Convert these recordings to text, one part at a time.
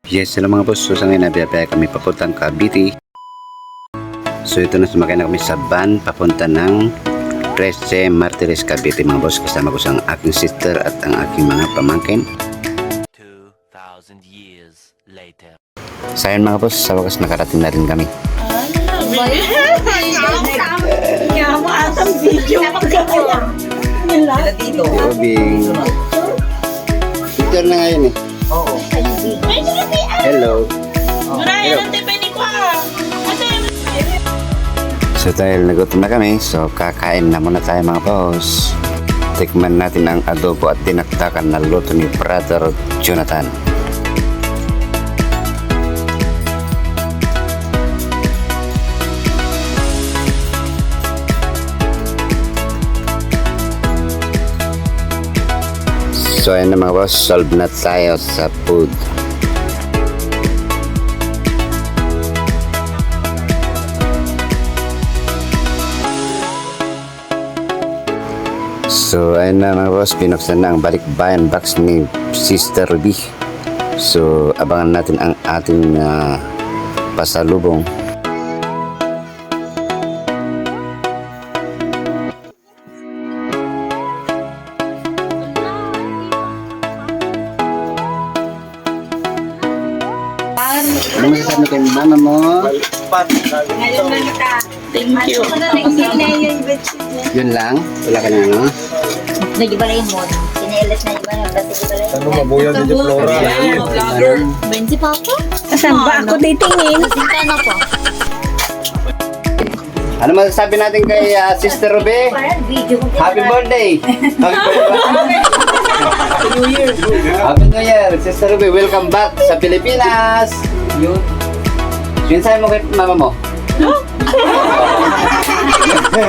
Yes, hello mga boss. So sa ngayon nabiyabaya kami papuntang Cavite. So ito na, sumakay na kami sa van papunta ng 13 Martires Cavite mga boss. Kasama ko sa aking sister at ang aking mga pamangkin. 2,000 years later. So ayun mga boss, sa wakas nakarating na rin kami. Robing. Picture na ngayon eh. Oo. Hello. So dahil nagutom na kami, so kakain na muna tayo mga boss. Tikman natin ang adobo at dinakdakan na luto ni Brother Jonathan. So ayun na mga boss, solve na tayo sa food. So ayun na mga boss, pinuksan na ang balikbayan box ni Sister Ruby. So abangan natin ang ating pasalubong. Ano masasabi kay mama mo? Ngayon na naka. Thank you. Yun lang? Wala ka na ano? Nagibalay mo. Sinelas na iba na. Ano mabuya ni Flora? Benzi Papa? Saan ba ako titingin? Sinta na po. Ano masasabi natin kay Sister Ruby? Parang video ko. Happy birthday! Happy New Year! Happy New Year! Sister Ruby, welcome back sa Pilipinas! Yun. Pinsahin mo kay mama mo? May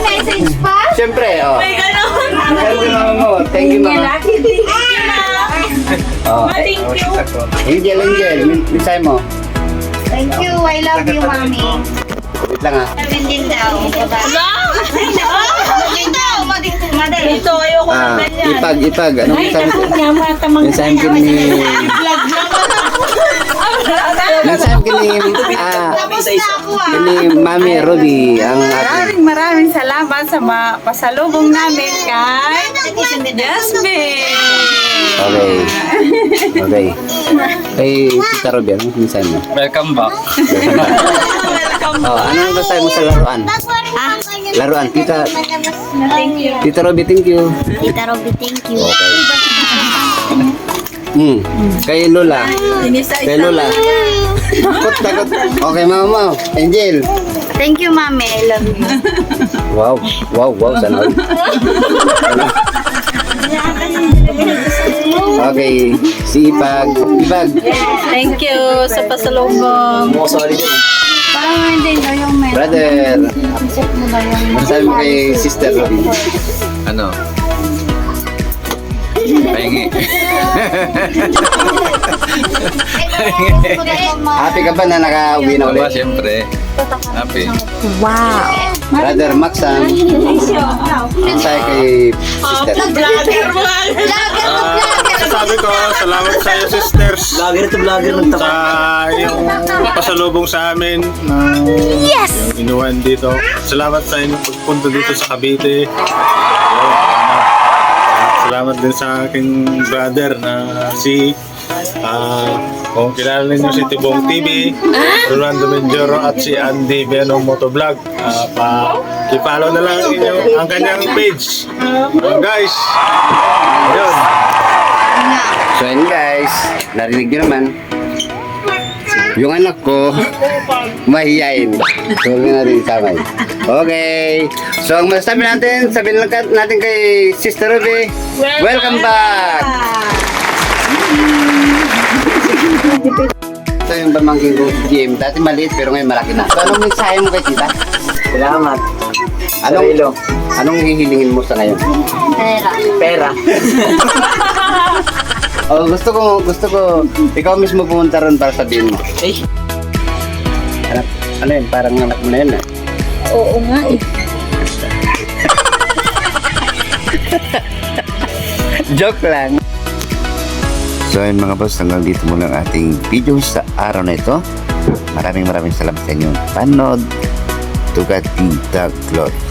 message pa? Siyempre, oh. May gano'n! Pinsahin mo kay mama mo. Thank you, mama. Oh. Thank you. Angel, pinsahin mo. Thank you. I love you, Mami. Wait lang ha. Sabihin din daw. Madali. Ito, ayoko ng ganyan. Ipag. Ano pinsahin ko? Matamang Pinsahin ko ni... Pinsahin ko ni... Tapos na ako ni Mami Ruby ang ating... Maraming salamat sa pasalubong namin kay Jasmine. Okay. Kay Tita Ruby, ano pinsahin mo? Welcome back. Oh, ano ang basahin mo sa laruan? Laruan, Tita Ruby, thank you. Tita Robby, thank you. Kay Lola. Kay Lola. Takot. Okay, mama mo. Angel. Thank you, Mami. I love you. Wow. Sana all. Okay, si Ipag. Thank you sa pasalubong. Parang hindi daw yung men. Brother. Masabi mo kay Sister Ruby. Ano? Pahingi. Happy ka ba na nakauwi na Diba, ulit? siyempre. Happy. Brother Maxam. Masabi kay Sister. Sabi ko, salamat sa iyo, sisters. Vlogger sa yung pasalubong sa amin. Yes! Yung inuwan dito. Salamat sa inyong pagpunta dito sa Cavite. Salamat din sa aking brother na si kung kilala ninyo si Tibong TV, Rolando Menjoro at si Andy Venom Motovlog. I-follow na lang ang kanyang page. Guys, ayun. So yun guys, narinig nyo naman. Yung anak ko, mahihain. So huwag natin isamay. Okay. So ang masasabi natin, sabihin lang natin kay Sister Ruby, welcome back! Ito yung pamangkin ko, Jim. Dati maliit pero ngayon malaki na. So anong mensahe mo kay tita? Salamat. Anong hihilingin mo sa ngayon? Pera. Oh, gusto ko, ikaw mismo pumunta ron para sabihin mo. Ano yun? Parang anak mo na yun eh. Oo nga eh. Joke lang. So ayun mga boss, hanggang dito muna ang ating video sa araw na ito. Maraming salamat sa inyo panood. Tugati Dog Clothes.